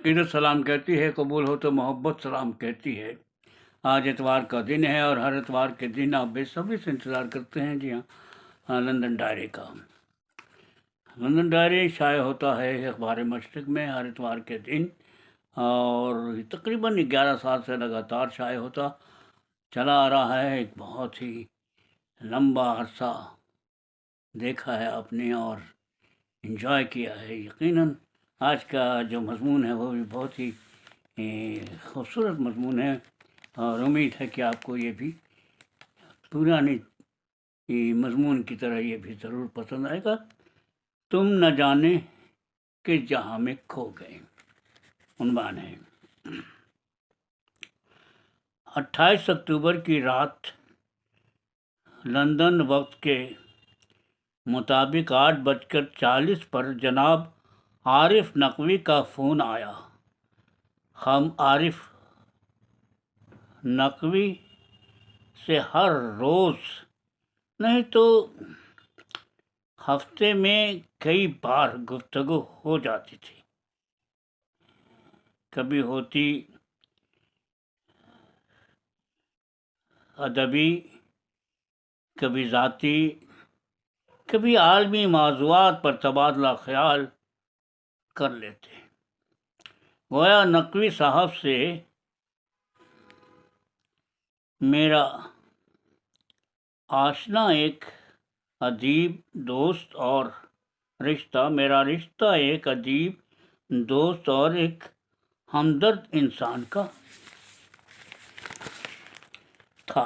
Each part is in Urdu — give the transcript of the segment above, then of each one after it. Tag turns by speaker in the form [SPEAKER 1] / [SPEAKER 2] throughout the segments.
[SPEAKER 1] عقیدت سلام کہتی ہے، قبول ہو تو محبت سلام کہتی ہے۔ آج اتوار کا دن ہے اور ہر اتوار کے دن آپ بے صبری سے انتظار کرتے ہیں جی ہاں لندن ڈائری کا۔ لندن ڈائری شائع ہوتا ہے اخبار مشرق میں ہر اتوار کے دن، اور تقریباً 11 سال سے لگاتار شائع ہوتا چلا آ رہا ہے۔ ایک بہت ہی لمبا عرصہ دیکھا ہے آپ نے اور انجوائے کیا ہے۔ یقیناً آج کا جو مضمون ہے وہ بھی بہت ہی خوبصورت مضمون ہے، اور امید ہے کہ آپ کو یہ بھی پرانی مضمون کی طرح یہ بھی ضرور پسند آئے گا۔ تم نہ جانے کہ جہاں میں کھو گئے، عنوان ہے۔ 28 اکتوبر کی رات لندن وقت کے مطابق 8:40 پر جناب عارف نقوی کا فون آیا۔ ہم عارف نقوی سے ہر روز نہیں تو ہفتے میں کئی بار گفتگو ہو جاتی تھی۔ کبھی ہوتی ادبی، کبھی ذاتی، کبھی عالمی موضوعات پر تبادلہ خیال کر لیتے۔ گویا نقوی صاحب سے میرا آشنا ایک ادیب دوست اور میرا رشتہ ایک ادیب دوست اور ایک ہمدرد انسان کا تھا۔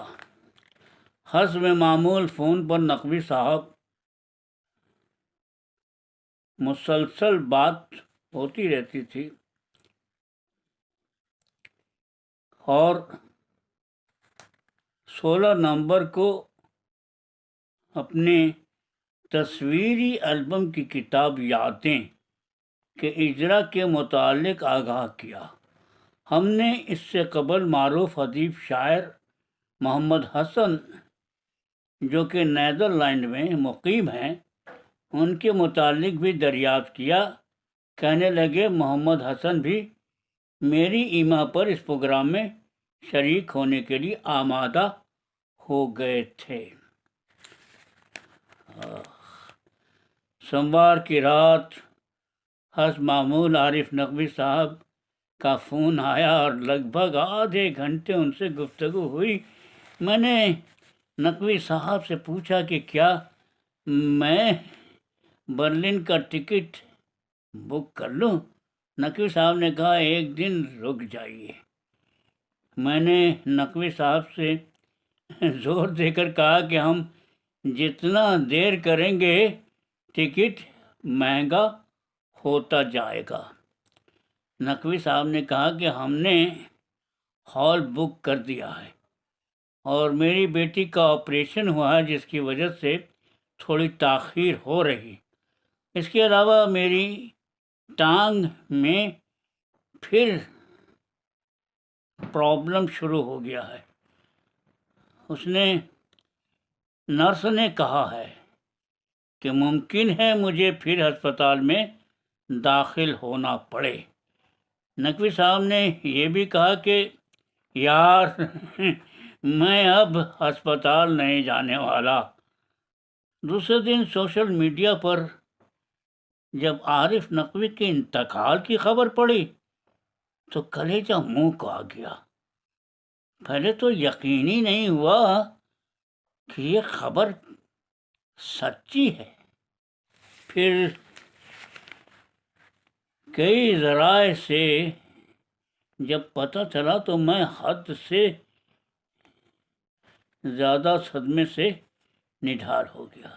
[SPEAKER 1] حسب معمول فون پر نقوی صاحب مسلسل بات ہوتی رہتی تھی، اور 16 نومبر کو اپنے تصویری البم کی کتاب یادیں کے اجرا کے متعلق آگاہ کیا۔ ہم نے اس سے قبل معروف ادیب شاعر محمد حسن جو کہ نیدرلینڈ میں مقیم ہیں ان کے متعلق بھی دریافت کیا۔ کہنے لگے محمد حسن بھی میری ایما پر اس پروگرام میں شریک ہونے کے لیے آمادہ ہو گئے تھے۔ سوموار کی رات حسب معمول عارف نقوی صاحب کا فون آیا اور لگ بھگ آدھے گھنٹے ان سے گفتگو ہوئی۔ میں نے نقوی صاحب سے پوچھا کہ کیا میں برلن کا ٹکٹ بک کر لوں؟ نقوی صاحب نے کہا ایک دن رک جائیے۔ میں نے نقوی صاحب سے زور دے کر کہا کہ ہم جتنا دیر کریں گے ٹکٹ مہنگا ہوتا جائے گا۔ نقوی صاحب نے کہا کہ ہم نے ہال بک کر دیا ہے اور میری بیٹی کا آپریشن ہوا ہے جس کی وجہ سے تھوڑی تاخیر ہو رہی۔ اس کے علاوہ میری ٹانگ میں پھر پرابلم شروع ہو گیا ہے۔ نرس نے کہا ہے کہ ممکن ہے مجھے پھر ہسپتال میں داخل ہونا پڑے۔ نقوی صاحب نے یہ بھی کہا کہ یار میں اب ہسپتال نہیں جانے والا۔ دوسرے دن سوشل میڈیا پر جب عارف نقوی کے انتقال کی خبر پڑی تو کلیجہ منہ کو آ گیا۔ پہلے تو یقین ہی نہیں ہوا کہ یہ خبر سچی ہے۔ پھر کئی ذرائع سے جب پتہ چلا تو میں حد سے زیادہ صدمے سے نڈھال ہو گیا۔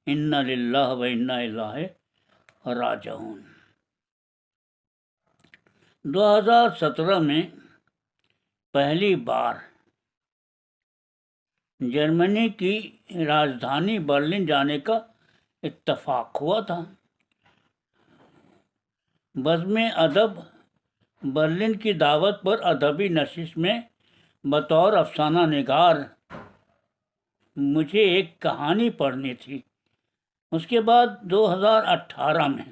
[SPEAKER 1] انا للہ و انا الیہ راجعون۔ 2017 میں پہلی بار جرمنی کی راجدھانی برلن جانے کا اتفاق ہوا تھا۔ بزم ادب برلن کی دعوت پر ادبی نشست میں بطور افسانہ نگار مجھے ایک کہانی پڑھنی تھی۔ اس کے بعد 2018 میں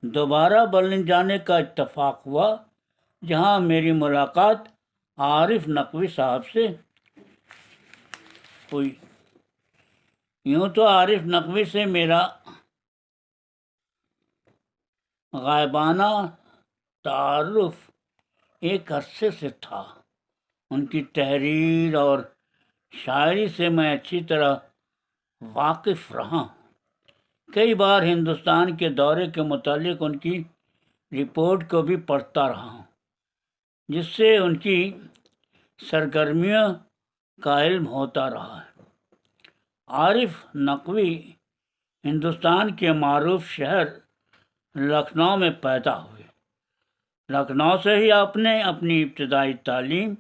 [SPEAKER 1] دوبارہ برلن جانے کا اتفاق ہوا، جہاں میری ملاقات عارف نقوی صاحب سے ہوئی۔ یوں تو عارف نقوی سے میرا غائبانہ تعارف ایک عرصے سے تھا۔ ان کی تحریر اور شاعری سے میں اچھی طرح واقف رہا ہوں۔ کئی بار ہندوستان کے دورے کے متعلق ان کی رپورٹ کو بھی پڑھتا رہا ہوں، جس سے ان کی سرگرمیوں کا علم ہوتا رہا ہے۔ عارف نقوی ہندوستان کے معروف شہر لکھنؤ میں پیدا ہوئے۔ لکھنؤ سے ہی آپ نے اپنی ابتدائی تعلیم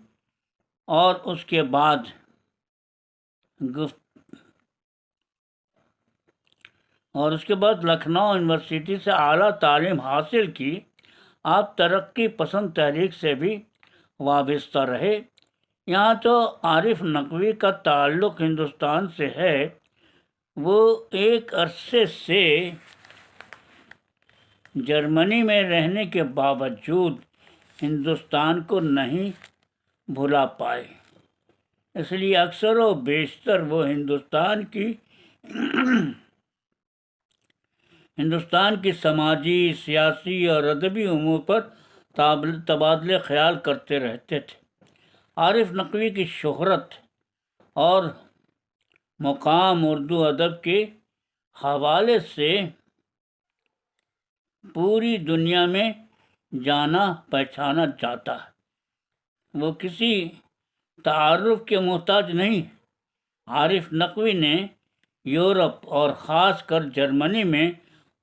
[SPEAKER 1] اور اس کے بعد لکھنؤ یونیورسٹی سے اعلیٰ تعلیم حاصل کی۔ آپ ترقی پسند تحریک سے بھی وابستہ رہے۔ یہاں تو عارف نقوی کا تعلق ہندوستان سے ہے، وہ ایک عرصے سے جرمنی میں رہنے کے باوجود ہندوستان کو نہیں بھلا پائے، اس لیے اکثر و بیشتر وہ ہندوستان کی سماجی، سیاسی اور ادبی امور پر تبادلے خیال کرتے رہتے تھے۔ عارف نقوی کی شہرت اور مقام اردو ادب کے حوالے سے پوری دنیا میں جانا پہچانا جاتا ہے۔ وہ کسی تعارف کے محتاج نہیں۔ عارف نقوی نے یورپ اور خاص کر جرمنی میں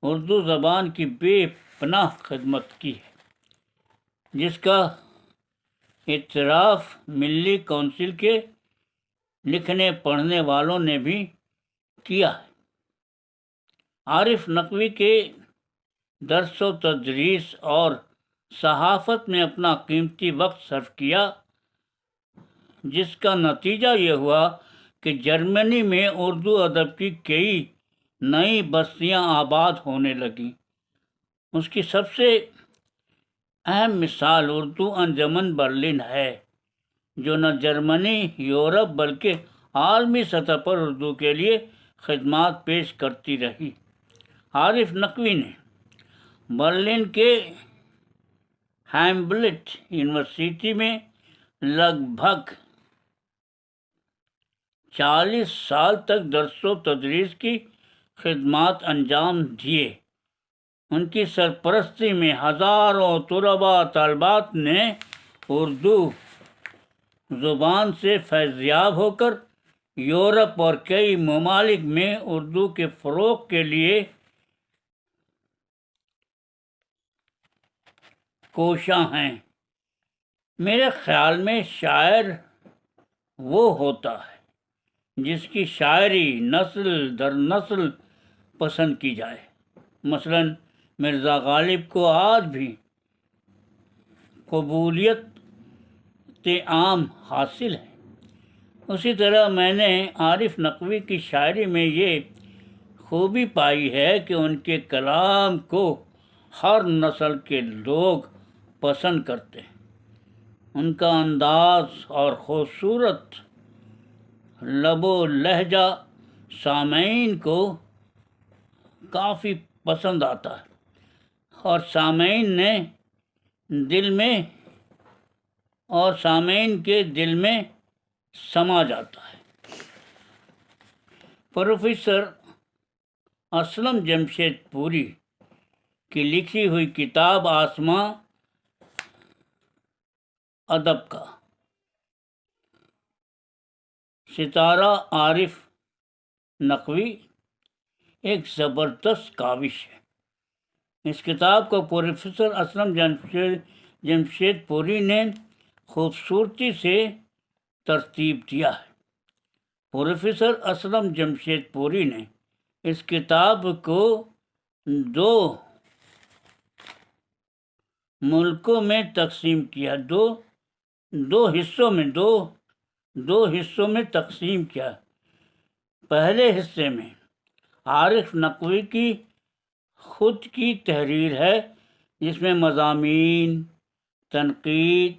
[SPEAKER 1] اردو زبان کی بے پناہ خدمت کی ہے، جس کا اعتراف ملی کونسل کے لکھنے پڑھنے والوں نے بھی کیا ہے۔ عارف نقوی کے درس و تدریس اور صحافت میں اپنا قیمتی وقت صرف کیا، جس کا نتیجہ یہ ہوا کہ جرمنی میں اردو ادب کی کئی نئی بستیاں آباد ہونے لگیں۔ اس کی سب سے اہم مثال اردو انجمن برلن ہے، جو نہ جرمنی، یورپ بلکہ عالمی سطح پر اردو کے لیے خدمات پیش کرتی رہی۔ عارف نقوی نے برلن کے ہمبلٹ یونیورسٹی میں لگ بھگ 40 سال تک درس و تدریس کی خدمات انجام دیے۔ ان کی سرپرستی میں ہزاروں طلباء طالبات نے اردو زبان سے فیضیاب ہو کر یورپ اور کئی ممالک میں اردو کے فروغ کے لیے کوشاں ہیں۔ میرے خیال میں شاعر وہ ہوتا ہے جس کی شاعری نسل در نسل پسند کی جائے۔ مثلاً مرزا غالب کو آج بھی قبولیت عام حاصل ہے۔ اسی طرح میں نے عارف نقوی کی شاعری میں یہ خوبی پائی ہے کہ ان کے کلام کو ہر نسل کے لوگ پسند کرتے ہیں۔ ان کا انداز اور خوبصورت لب و لہجہ سامعین کو کافی پسند آتا ہے اور سامعین کے دل میں سما جاتا ہے۔ پروفیسر اسلم جمشید پوری کی لکھی ہوئی کتاب آسماں ادب کا ستارہ عارف نقوی ایک زبردست کاوش ہے۔ اس کتاب کو پروفیسر اسلم جمشید پوری نے خوبصورتی سے ترتیب دیا ہے۔ پروفیسر اسلم جمشید پوری نے اس کتاب کو 2 ملکوں میں تقسیم کیا، دو حصوں میں تقسیم کیا۔ پہلے حصے میں عارف نقوی کی خود کی تحریر ہے جس میں مضامین، تنقید،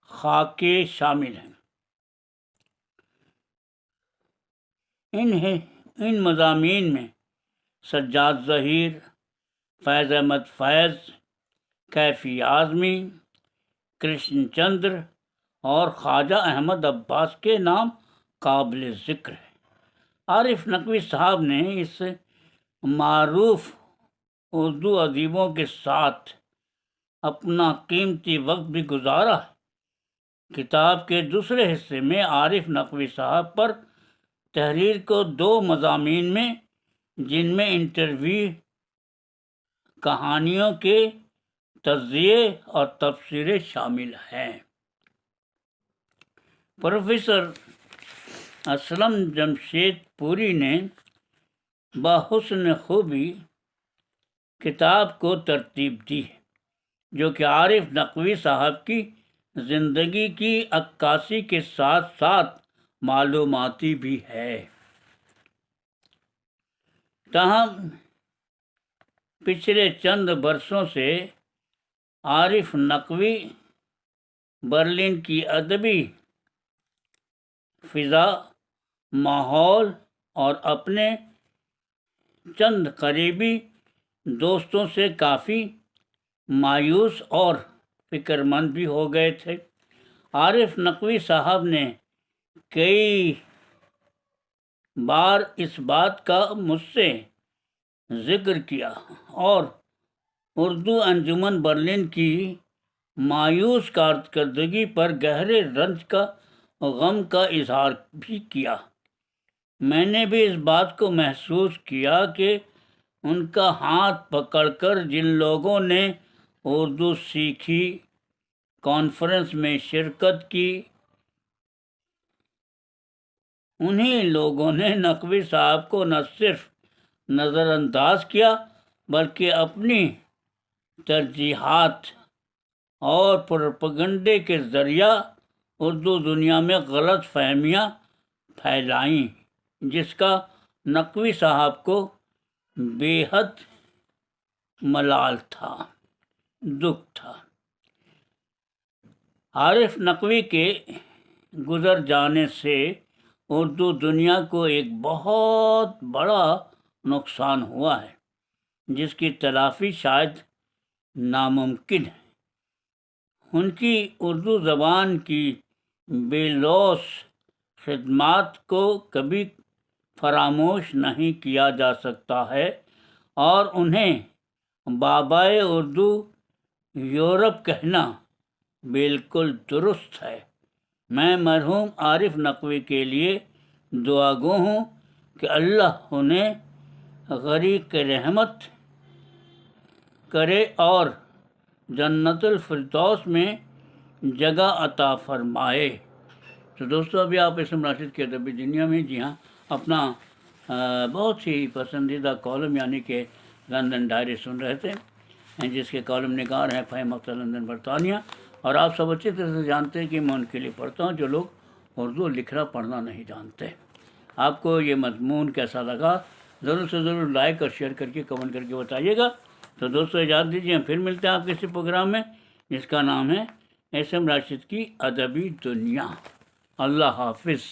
[SPEAKER 1] خاکے شامل ہیں۔ ان مضامین میں سجاد ظہیر، فیض احمد فیض، کیفی اعظمی، کرشن چندر اور خواجہ احمد عباس کے نام قابل ذکر ہے۔ عارف نقوی صاحب نے اس معروف اردو ادیبوں کے ساتھ اپنا قیمتی وقت بھی گزارا ہے۔ کتاب کے دوسرے حصے میں عارف نقوی صاحب پر تحریر کو 2 مضامین میں، جن میں انٹرویو، کہانیوں کے تجزیے اور تبصرے شامل ہیں۔ پروفیسر اسلم جمشید پوری نے بحسن خوبی کتاب کو ترتیب دی ہے، جو کہ عارف نقوی صاحب کی زندگی کی عکاسی کے ساتھ ساتھ معلوماتی بھی ہے۔ تاہم پچھلے چند برسوں سے عارف نقوی برلن کی ادبی فضا، ماحول اور اپنے چند قریبی دوستوں سے کافی مایوس اور فکر مند بھی ہو گئے تھے۔ عارف نقوی صاحب نے کئی بار اس بات کا مجھ سے ذکر کیا اور اردو انجمن برلن کی مایوس کارکردگی پر گہرے رنج کا غم کا اظہار بھی کیا۔ میں نے بھی اس بات کو محسوس کیا کہ ان کا ہاتھ پکڑ کر جن لوگوں نے اردو سیکھی، کانفرنس میں شرکت کی، انہی لوگوں نے نقوی صاحب کو نہ صرف نظر انداز کیا بلکہ اپنی ترجیحات اور پروپیگنڈے کے ذریعہ اردو دنیا میں غلط فہمیاں پھیلائیں، جس کا نقوی صاحب کو بے حد ملال تھا، دکھ تھا۔ عارف نقوی کے گزر جانے سے اردو دنیا کو ایک بہت بڑا نقصان ہوا ہے، جس کی تلافی شاید ناممکن ہے۔ ان کی اردو زبان کی بے لوث خدمات کو کبھی فراموش نہیں کیا جا سکتا ہے اور انہیں بابائے اردو یورپ کہنا بالکل درست ہے۔ میں مرحوم عارف نقوی کے لیے دعا گو ہوں کہ اللہ انہیں غریق رحمت کرے اور جنت الفردوس میں جگہ عطا فرمائے۔ تو دوستو، ابھی آپ اسم راشد کی ادبی دنیا میں جی ہاں اپنا بہت ہی پسندیدہ کالم یعنی کہ لندن ڈائری سن رہے تھے، جس کے کالم نگار ہیں فہیم اختر لندن برطانیہ، اور آپ سب اچھی طرح سے جانتے ہیں کہ میں ان کے لیے پڑھتا ہوں جو لوگ اردو لکھنا پڑھنا نہیں جانتے۔ آپ کو یہ مضمون کیسا لگا ضرور سے ضرور لائک اور شیئر کر کے کمنٹ کر کے بتائیے گا۔ تو دوستو اجازت دیجیے، ہم پھر ملتے ہیں آپ کے اسی پروگرام میں جس کا نام ہے اسم راشد کی ادبی دنیا۔ اللہ حافظ۔